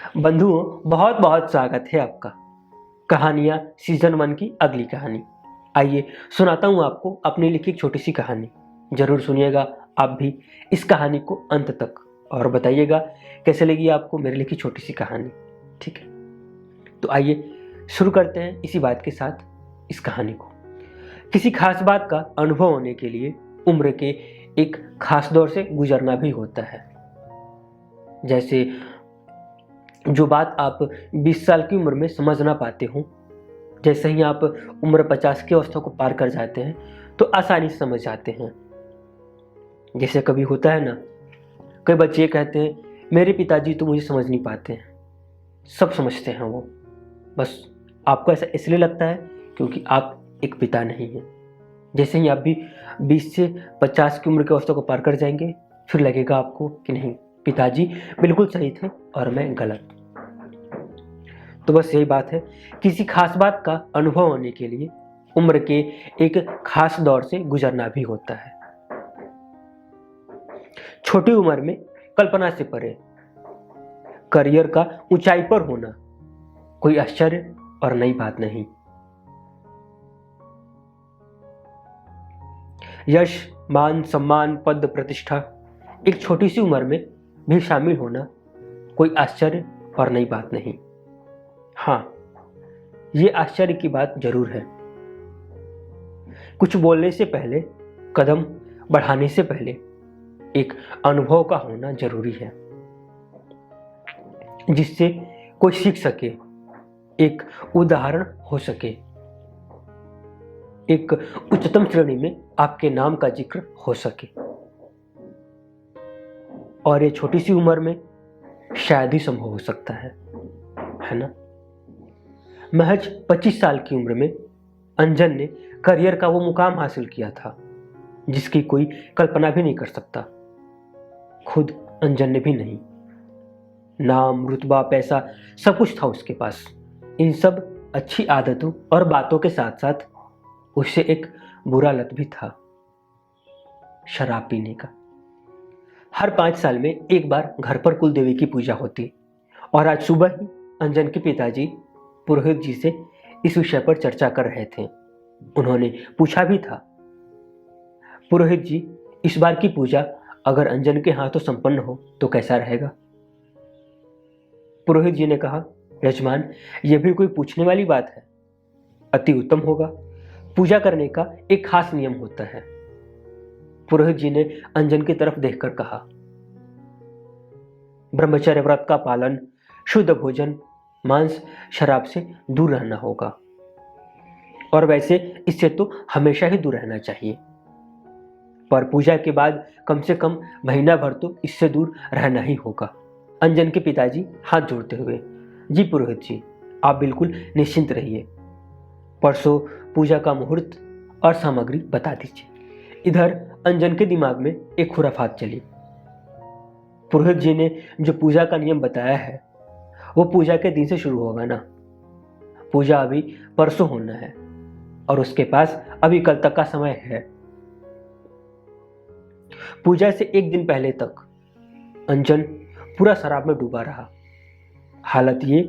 बंधुओं, बहुत बहुत स्वागत है आपका। कहानियाँ सीजन 1 की अगली कहानी। आइए सुनाता हूँ आपको अपनी लिखी एक छोटी सी कहानी। जरूर सुनिएगा आप भी इस कहानी को अंत तक और बताइएगा कैसे लगी आपको मेरी लिखी छोटी सी कहानी। ठीक है, तो आइए शुरू करते हैं इसी बात के साथ इस कहानी को। किसी खास बात का अनुभव होने के लिए उम्र के एक खास दौर से गुजरना भी होता है। जैसे जो बात आप 20 साल की उम्र में समझ ना पाते हो, जैसे ही आप उम्र 50 की अवस्था को पार कर जाते हैं तो आसानी से समझ जाते हैं। जैसे कभी होता है ना, कई बच्चे ये कहते हैं मेरे पिताजी तो मुझे समझ नहीं पाते हैं। सब समझते हैं वो, बस आपको ऐसा इसलिए लगता है क्योंकि आप एक पिता नहीं हैं। जैसे ही आप भी 20 से 50 की उम्र की अवस्था को पार कर जाएंगे, फिर लगेगा आपको कि नहीं, पिताजी बिल्कुल सही थे और मैं गलत। तो बस यही बात है, किसी खास बात का अनुभव होने के लिए उम्र के एक खास दौर से गुजरना भी होता है। छोटी उम्र में कल्पना से परे करियर का ऊंचाई पर होना कोई आश्चर्य और नई बात नहीं। यश, मान, सम्मान, पद, प्रतिष्ठा एक छोटी सी उम्र में भी शामिल होना कोई आश्चर्य और नई बात नहीं। हाँ, ये आश्चर्य की बात जरूर है। कुछ बोलने से पहले, कदम बढ़ाने से पहले एक अनुभव का होना जरूरी है, जिससे कोई सीख सके, एक उदाहरण हो सके, एक उच्चतम श्रेणी में आपके नाम का जिक्र हो सके। और ये छोटी सी उम्र में शायद ही संभव हो सकता है ना। महज 25 साल की उम्र में अंजन ने करियर का वो मुकाम हासिल किया था जिसकी कोई कल्पना भी नहीं कर सकता। खुद अंजन ने भी नहीं। नाम, रुतबा, पैसा सब कुछ था उसके पास। इन सब अच्छी आदतों और बातों के साथ साथ उससे एक बुरा लत भी था, शराब पीने का। हर 5 साल में एक बार घर पर कुल देवी की पूजा होती और आज सुबह ही अंजन के पिताजी पुरोहित जी से इस विषय पर चर्चा कर रहे थे। उन्होंने पूछा भी था, पुरोहित जी, इस बार की पूजा अगर अंजन के हाथों संपन्न हो तो कैसा रहेगा? पुरोहित जी ने कहा, यजमान, यह भी कोई पूछने वाली बात है, अति उत्तम होगा। पूजा करने का एक खास नियम होता है। पुरोहित जी ने अंजन की तरफ देखकर कहा, ब्रह्मचर्य व्रत का पालन, शुद्ध भोजन, मांस, शराब से दूर रहना होगा। और वैसे इससे तो हमेशा ही दूर रहना चाहिए, पर पूजा के बाद कम से कम महीना भर तो इससे दूर रहना ही होगा। अंजन के पिताजी हाथ जोड़ते हुए, जी पुरोहित जी, आप बिल्कुल निश्चिंत रहिए। परसों पूजा का मुहूर्त और सामग्री बता दीजिए। इधर अंजन के दिमाग में एक खुराफात चली। पुरोहित जी ने जो पूजा का नियम बताया है वो पूजा के दिन से शुरू होगा ना। पूजा अभी परसों होना है और उसके पास अभी कल तक का समय है। पूजा से एक दिन पहले तक अंजन पूरा शराब में डूबा रहा। हालत ये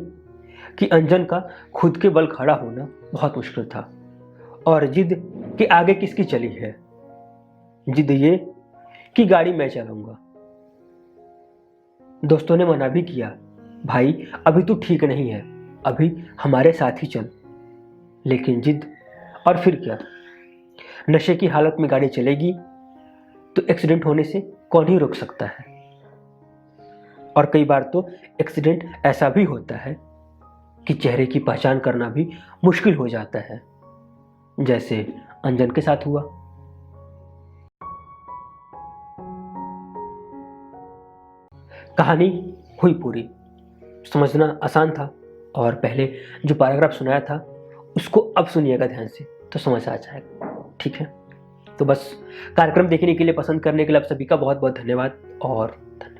कि अंजन का खुद के बल खड़ा होना बहुत मुश्किल था। और जिद के आगे किसकी चली है? जिद ये कि गाड़ी मैं चलाऊंगा। दोस्तों ने मना भी किया, भाई अभी तू ठीक नहीं है, अभी हमारे साथ ही चल। लेकिन जिद, और फिर क्या, नशे की हालत में गाड़ी चलेगी तो एक्सीडेंट होने से कौन ही रोक सकता है। और कई बार तो एक्सीडेंट ऐसा भी होता है कि चेहरे की पहचान करना भी मुश्किल हो जाता है, जैसे अंजन के साथ हुआ। कहानी हुई पूरी। समझना आसान था और पहले जो पैराग्राफ सुनाया था उसको अब सुनिएगा ध्यान से तो समझ आ जाएगा। ठीक है, तो बस कार्यक्रम देखने के लिए, पसंद करने के लिए आप सभी का बहुत बहुत धन्यवाद और धन्यवाद।